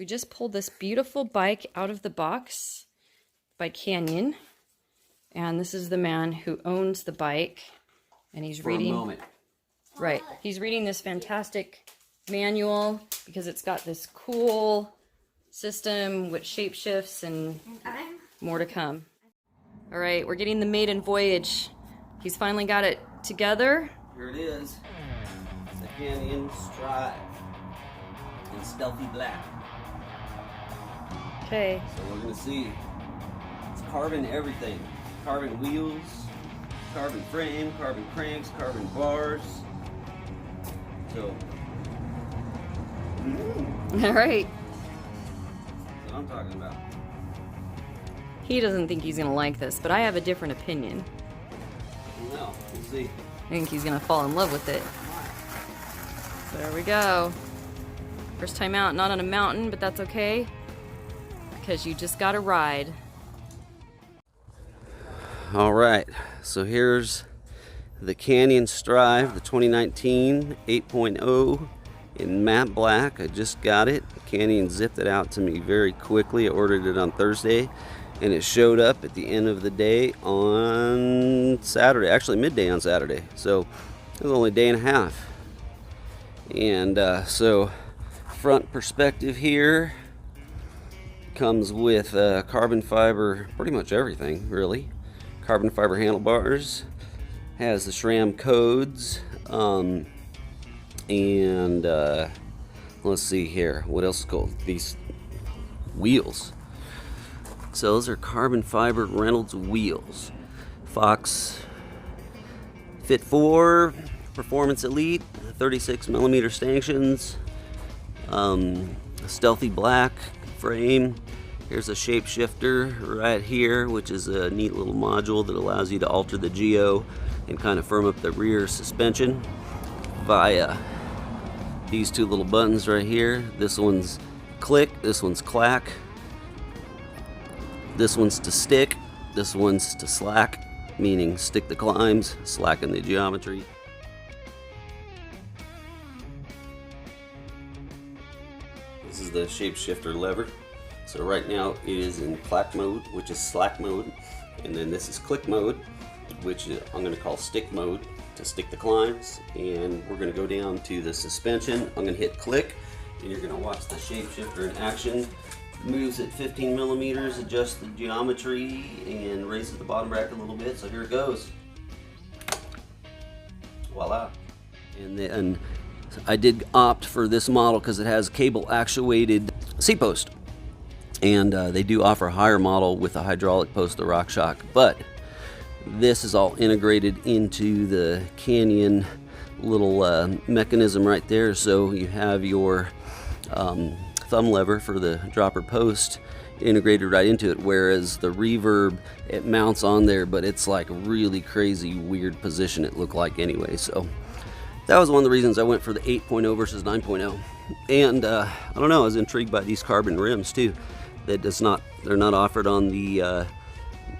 We just pulled this beautiful bike out of the box by Canyon. And this is the man who owns the bike. And he's reading... For a moment. Right. He's reading this fantastic manual because it's got this cool system with shape shifts and more to come. All right, we're getting the maiden voyage. He's finally got it together. Here it is. The Canyon Strive in stealthy black. Okay. So we're gonna see. It's carbon everything. Carbon wheels, carbon frame, carbon cranks, carbon bars. So. All right. That's what I'm talking about. He doesn't think he's gonna like this, but I have a different opinion. No, we'll see. I think he's gonna fall in love with it. So there we go. First time out, not on a mountain, but that's okay. Because you just got to ride. All right, so here's the Canyon Strive, the 2019 8.0 in matte black. I just got it. Canyon zipped it out to me very quickly. I ordered it on Thursday, and it showed up at the end of the day on Saturday, actually midday on Saturday. So it was only a day and a half. And so front perspective here comes with carbon fiber, pretty much everything really. Carbon fiber handlebars, has the SRAM codes, and let's see here, what else is called? These wheels. So those are carbon fiber Reynolds wheels. Fox Fit 4 Performance Elite, 36 millimeter stanchions, stealthy black frame. Here's a shapeshifter right here, which is a neat little module that allows you to alter the geo and kind of firm up the rear suspension via these two little buttons right here. This one's click, this one's clack. This one's to stick, this one's to slack, meaning stick the climbs, slacken the geometry. This is the shapeshifter lever. So right now it is in clack mode, which is slack mode, and then this is click mode, which I'm going to call stick mode to stick the climbs. And we're going to go down to the suspension. I'm going to hit click, and you're going to watch the shapeshifter in action. Moves at 15 millimeters, adjusts the geometry, and raises the bottom bracket a little bit. So here it goes. Voila. And then I did opt for this model because it has cable actuated seat post. And they do offer a higher model with a hydraulic post, the RockShox, but this is all integrated into the Canyon little mechanism right there. So you have your thumb lever for the dropper post integrated right into it, whereas the reverb, it mounts on there, but it's like a really crazy weird position it looked like anyway. So that was one of the reasons I went for the 8.0 versus 9.0. And I don't know, I was intrigued by these carbon rims too. They're not offered on the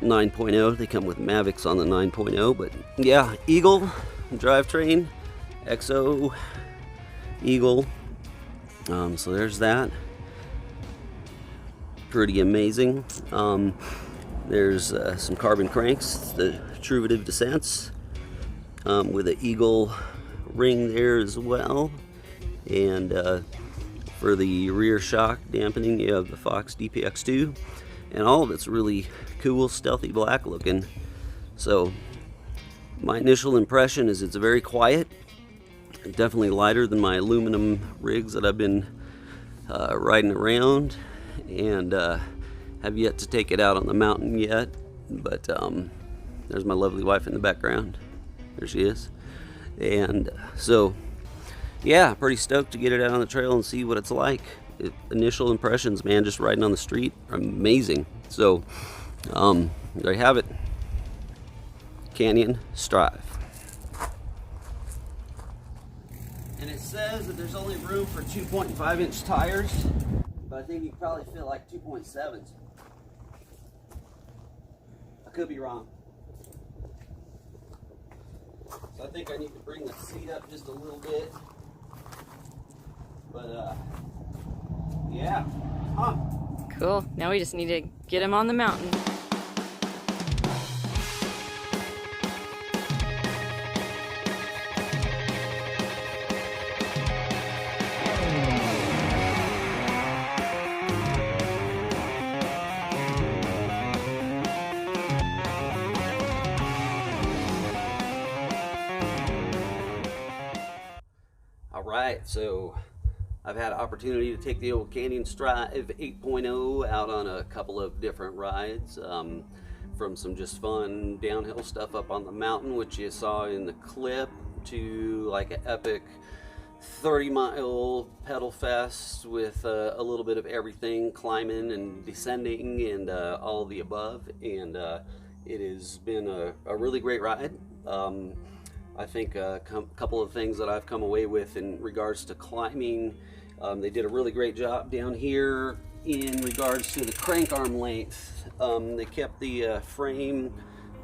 9.0. They come with Mavics on the 9.0, but yeah, Eagle drivetrain, XO Eagle. So there's that. Pretty amazing. There's some carbon cranks, the Truvative Descents, with an Eagle ring there as well. And for the rear shock dampening, you have the Fox DPX2, and all of it's really cool, stealthy black looking. So my initial impression is it's very quiet, definitely lighter than my aluminum rigs that I've been riding around, and have yet to take it out on the mountain yet. But there's my lovely wife in the background. There she is. And so yeah, pretty stoked to get it out on the trail and see what it's like. Initial impressions, man, just riding on the street are amazing. So there you have it. Canyon Strive. And it says that there's only room for 2.5-inch tires, but I think you can probably fit like 2.7s. I could be wrong. So I think I need to bring the seat up just a little bit. But yeah. Cool. Now we just need to get him on the mountain. All right, so I've had an opportunity to take the old Canyon Strive 8.0 out on a couple of different rides, from some just fun downhill stuff up on the mountain, which you saw in the clip, to like an epic 30-mile pedal fest with a little bit of everything, climbing and descending and all of the above. And it has been a really great ride. I think a couple of things that I've come away with in regards to climbing, they did a really great job down here in regards to the crank arm length. They kept the frame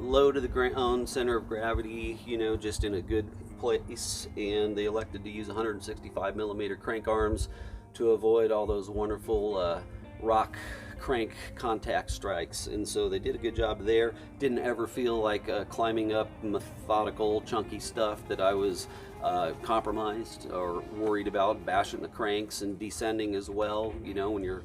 low to the ground, center of gravity, you know, just in a good place, and they elected to use 165 millimeter crank arms to avoid all those wonderful rock crank contact strikes. And so they did a good job there. Didn't ever feel like climbing up methodical chunky stuff that I was compromised or worried about bashing the cranks, and descending as well, you know, when you're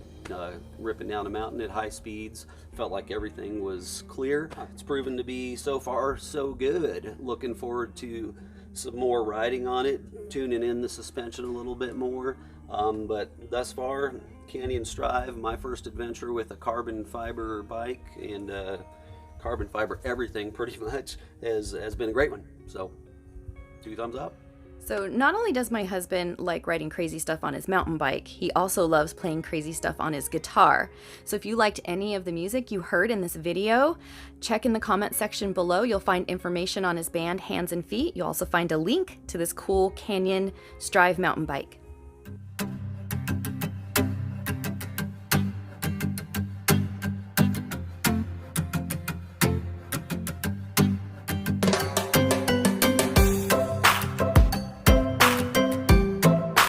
ripping down a mountain at high speeds. Felt like everything was clear. It's proven to be so far so good. Looking forward to some more riding on it, tuning in the suspension a little bit more. But thus far, Canyon Strive, my first adventure with a carbon fiber bike, and carbon fiber everything pretty much, has been a great one. So 2 thumbs up. So not only does my husband like riding crazy stuff on his mountain bike, he also loves playing crazy stuff on his guitar. So if you liked any of the music you heard in this video, check in the comment section below. You'll find information on his band, Hands and Feet. You'll also find a link to this cool Canyon Strive mountain bike.